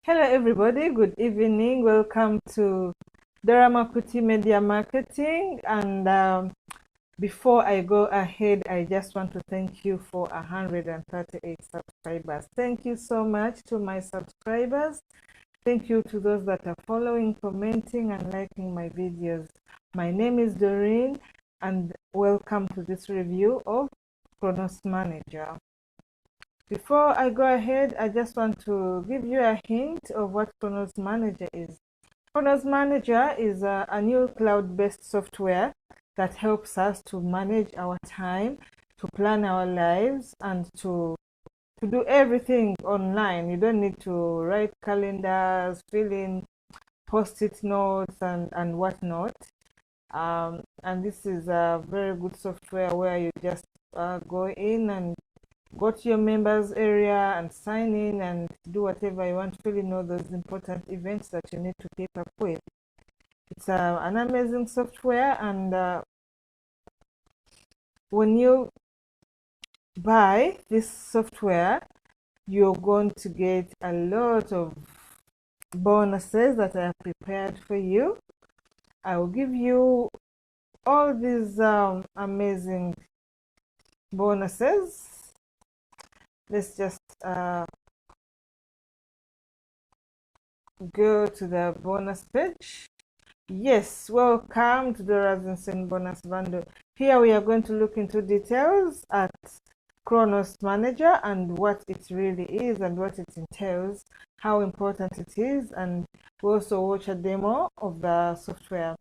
Hello everybody, good evening. Welcome to Daramakuti Media Marketing. And before I go ahead, I just want to thank you for 138 subscribers. Thank you so much to my subscribers. Thank you to those that are following, commenting, and liking my videos. My name is Doreen, and welcome to this review of Chronos Manager. Before I go ahead, I just want to give you a hint of what Chronos Manager is. Chronos Manager is a new cloud-based software that helps us to manage our time, to plan our lives, and to do everything online. You don't need to write calendars, fill in post-it notes, and whatnot. And this is a very good software where you just go in and go to your members area and sign in and do whatever you want, fill in all those important events that you need to keep up with. It's an amazing software, and when you buy this software, you're going to get a lot of bonuses that I have prepared for you. I will give you all these amazing bonuses. Let's just go to the bonus page. Yes, welcome to the Razinson bonus bundle. Here we are going to look into details at Chronos Manager and what it really is and what it entails, how important it is, and we also watch a demo of the software.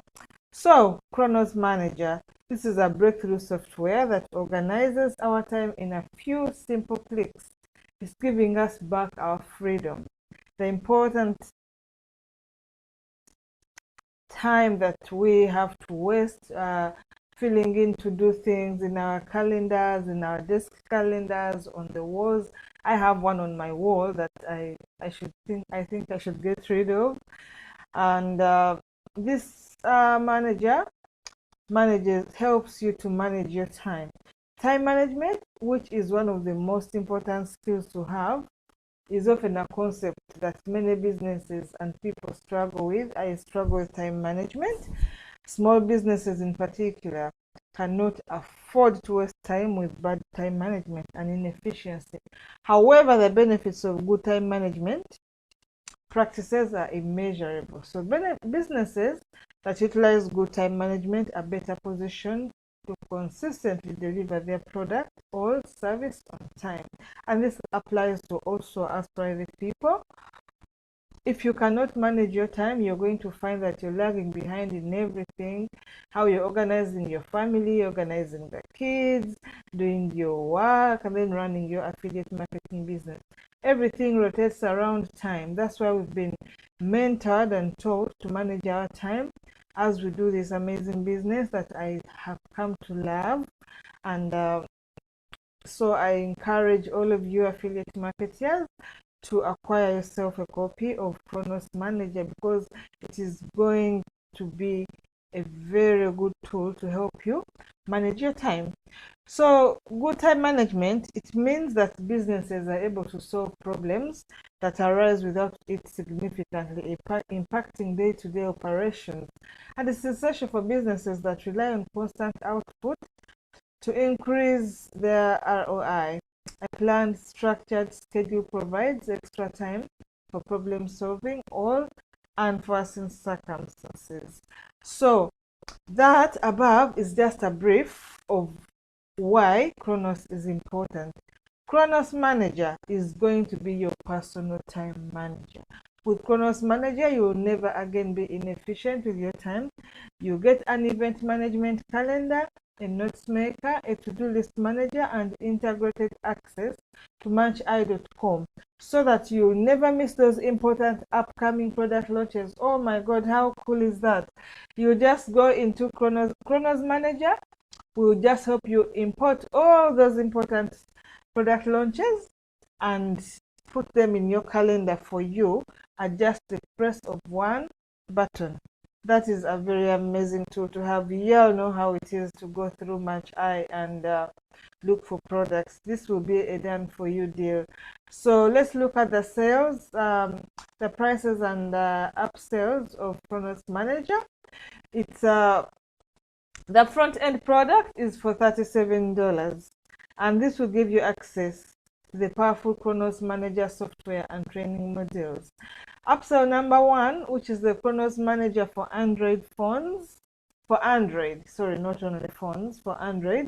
So, Chronos Manager, this is a breakthrough software that organizes our time in a few simple clicks. It's giving us back our freedom. The important time that we have to waste filling in to do things in our calendars, in our desk calendars, on the walls. I have one on my wall that I think I should get rid of. And this manager helps you to manage your time. Time management, which is one of the most important skills to have, is often a concept that many businesses and people struggle with. I struggle with time management. Small businesses in particular cannot afford to waste time with bad time management and inefficiency. However, the benefits of good time management practices are immeasurable. So businesses that utilize good time management are better positioned to consistently deliver their product or service on time. And this applies to also us private people. If you cannot manage your time, you're going to find that you're lagging behind in everything. How you're organizing your family, organizing the kids, doing your work, and then running your affiliate marketing business. Everything rotates around time. That's why we've been mentored and taught to manage our time as we do this amazing business that I have come to love. And so I encourage all of you affiliate marketers to acquire yourself a copy of Chronos Manager, because it is going to be a very good tool to help you manage your time. So good time management, it means that businesses are able to solve problems that arise without it significantly impacting day-to-day operations. And it's essential for businesses that rely on constant output to increase their ROI. A planned, structured schedule provides extra time for problem solving or unforeseen circumstances. So that above is just a brief of why Chronos is important. Chronos Manager is going to be your personal time manager. With Chronos Manager, you will never again be inefficient with your time. You get an event management calendar, a notes maker, a to-do list manager, and integrated access to matchi.com, so that you'll never miss those important upcoming product launches. Oh my God, how cool is that? You just go into Chronos Manager. Will just help you import all those important product launches and put them in your calendar for you at just the press of one button. That is a very amazing tool to have. You all know how it is to go through matchi and look for products. This will be a done for you deal. So let's look at the sales. The the prices and upsells of Chronos Manager. It's the front end product is for $37, and this will give you access to the powerful Chronos Manager software and training modules. Upsell number 1, which is the Chronos Manager for Android phones, for Android, sorry, not only phones, for Android.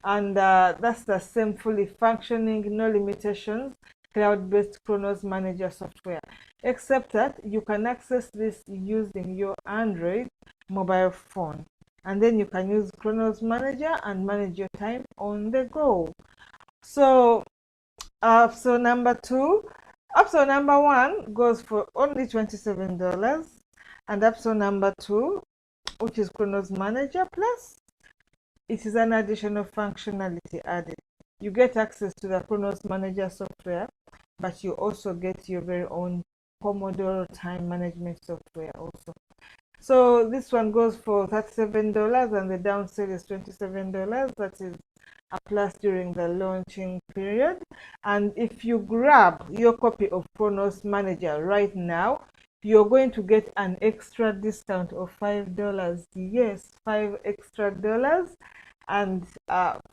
And that's the same fully functioning, no limitations, cloud-based Chronos Manager software, except that you can access this using your Android mobile phone. And then you can use Chronos Manager and manage your time on the go. So upsell number 2, upsell number 1 goes for only $27, and upsell number 2, which is Chronos Manager Plus, it is an additional functionality added. You get access to the Chronos Manager software, but you also get your very own Pomodoro time management software also. So this one goes for $37, and the downsell is $27. That is a plus during the launching period. And if you grab your copy of Chronos Manager right now, you're going to get an extra discount of $5. Yes, $5 extra. And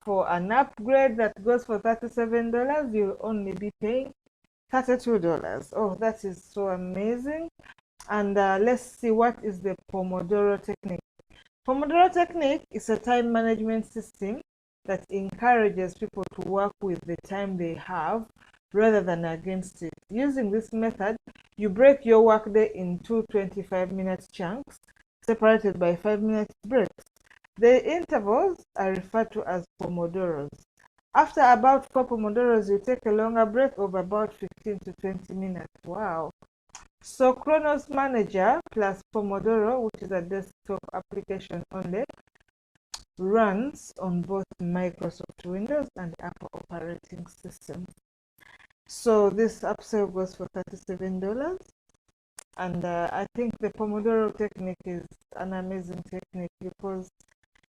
for an upgrade that goes for $37, you'll only be paying $32. Oh, that is so amazing. And let's see, what is the Pomodoro technique? Pomodoro technique is a time management system that encourages people to work with the time they have rather than against it. Using this method, you break your workday into 25-minute chunks separated by 5-minute breaks. The intervals are referred to as Pomodoros. After about 4 Pomodoros, you take a longer break of about 15 to 20 minutes. Wow. So Chronos Manager plus Pomodoro, which is a desktop application only, runs on both Microsoft Windows and Apple operating systems. So this upsell goes for $37. And I think the Pomodoro technique is an amazing technique because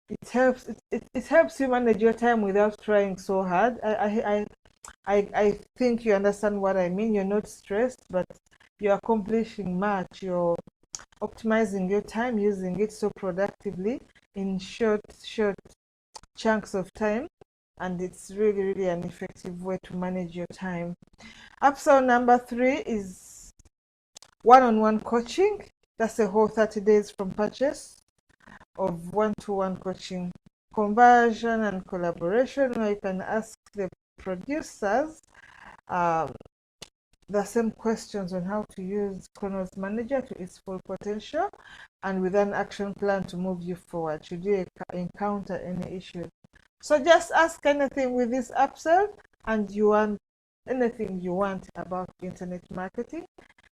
it helps you manage your time without trying so hard. I think you understand what I mean. You're not stressed, but you're accomplishing much. You're optimizing your time, using it so productively in short chunks of time, and it's really an effective way to manage your time. Upsell number 3 is one-on-one coaching. That's a whole 30 days from purchase of one-to-one coaching, conversion and collaboration, where you can ask the producers the same questions on how to use Chronos Manager to its full potential, and with an action plan to move you forward should you encounter any issues. So just ask anything with this upsell, and you want anything you want about internet marketing,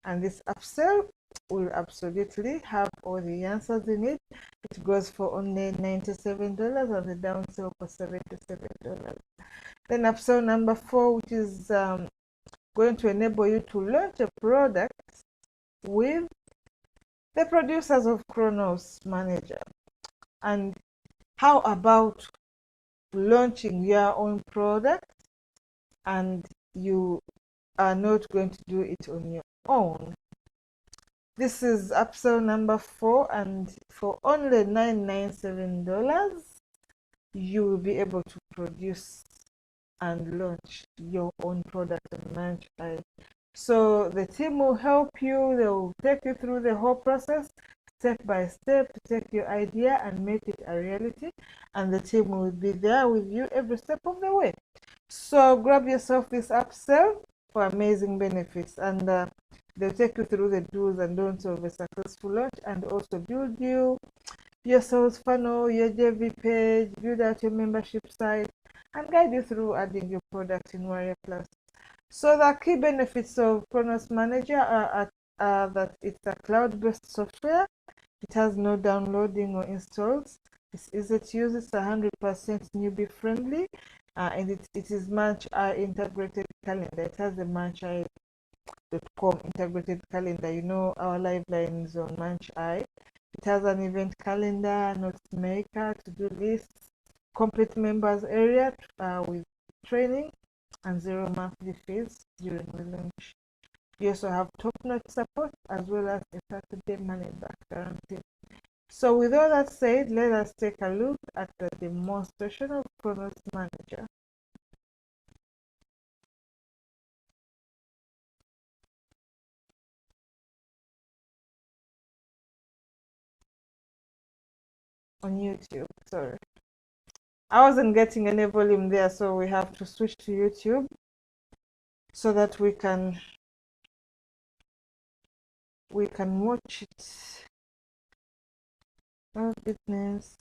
and this upsell will absolutely have all the answers in it. It goes for only $97, and the downsell for $77. Then upsell number 4, which is going to enable you to launch a product with the producers of Chronos Manager. And how about launching your own product and you are not going to do it on your own? This is upsell number 4, and for only $997 you will be able to produce and launch your own product on Launchpad. So the team will help you. They will take you through the whole process step by step to take your idea and make it a reality, and the team will be there with you every step of the way. So grab yourself this upsell for amazing benefits, and they'll take you through the do's and don'ts of a successful launch, and also build you your sales funnel, your JV page, build out your membership site, and guide you through adding your product in Warrior Plus. So the key benefits of Chronos Manager are that it's a cloud-based software. It has no downloading or installs. It's easy to use. It's 100% newbie friendly, and it is ManchEye integrated calendar. It has a ManchEye.com integrated calendar. You know our live lines on ManchEye. It has an event calendar, notes maker, to-do lists, complete members area with training, and 0 monthly fees during the launch. You also have top-notch support as well as a 30-day money-back guarantee. So with all that said, let us take a look at the demonstration of Chronos Manager. On YouTube, sorry. I wasn't getting any volume there, so we have to switch to YouTube so that we can watch it. Oh goodness.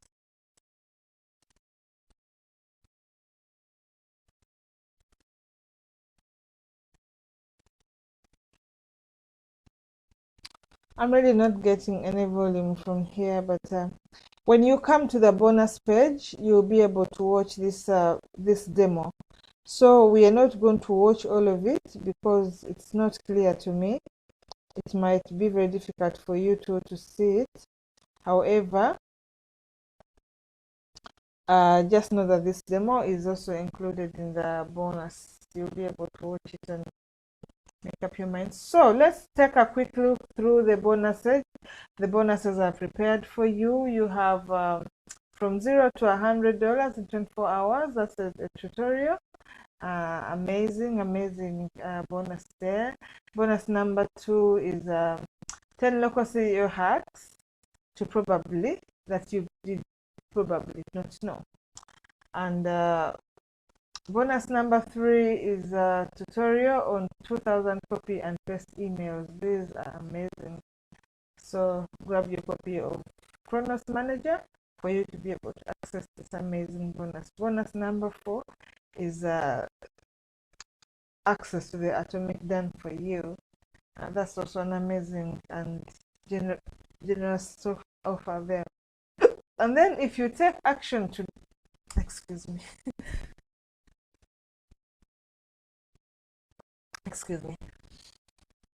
I'm really not getting any volume from here, but when you come to the bonus page, you'll be able to watch this demo. So we are not going to watch all of it because it's not clear to me. It might be very difficult for you to see it. However, just know that this demo is also included in the bonus. You'll be able to watch it and make up your mind. So let's take a quick look through the bonuses. The bonuses are prepared for you. You have from $0 to $100 in 24 hours. That's a tutorial. Amazing bonus there. Bonus number 2 is 10 local CEO hacks to probably that you did probably not know. And bonus number 3 is a tutorial on 2000 copy and paste emails. These are amazing. So grab your copy of Chronos Manager for you to be able to access this amazing bonus. Bonus number 4 is access to the Atomic Done for you. That's also an amazing and generous offer there. And then if you take action to, excuse me,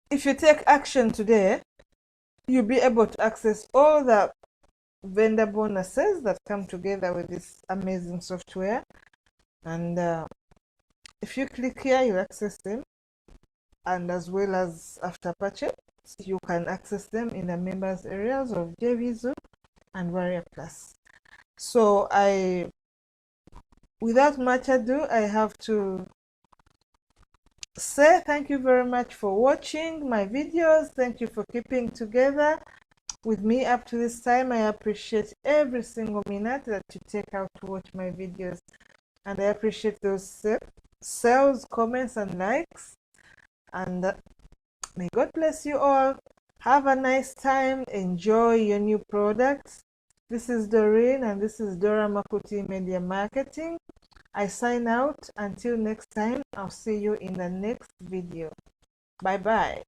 if you take action today, you'll be able to access all the vendor bonuses that come together with this amazing software. And if you click here, you access them, and as well as after purchase, you can access them in the members areas of JVZoo and Warrior Plus. So without much ado, I have to say thank you very much for watching my videos. Thank you for keeping together with me up to this time. I appreciate every single minute that you take out to watch my videos, and I appreciate those sales, comments, and likes. And may God bless you all. Have a nice time. Enjoy your new products. This is Doreen, and this is Dora Makuti Media Marketing. I sign out. Until next time, I'll see you in the next video. Bye bye.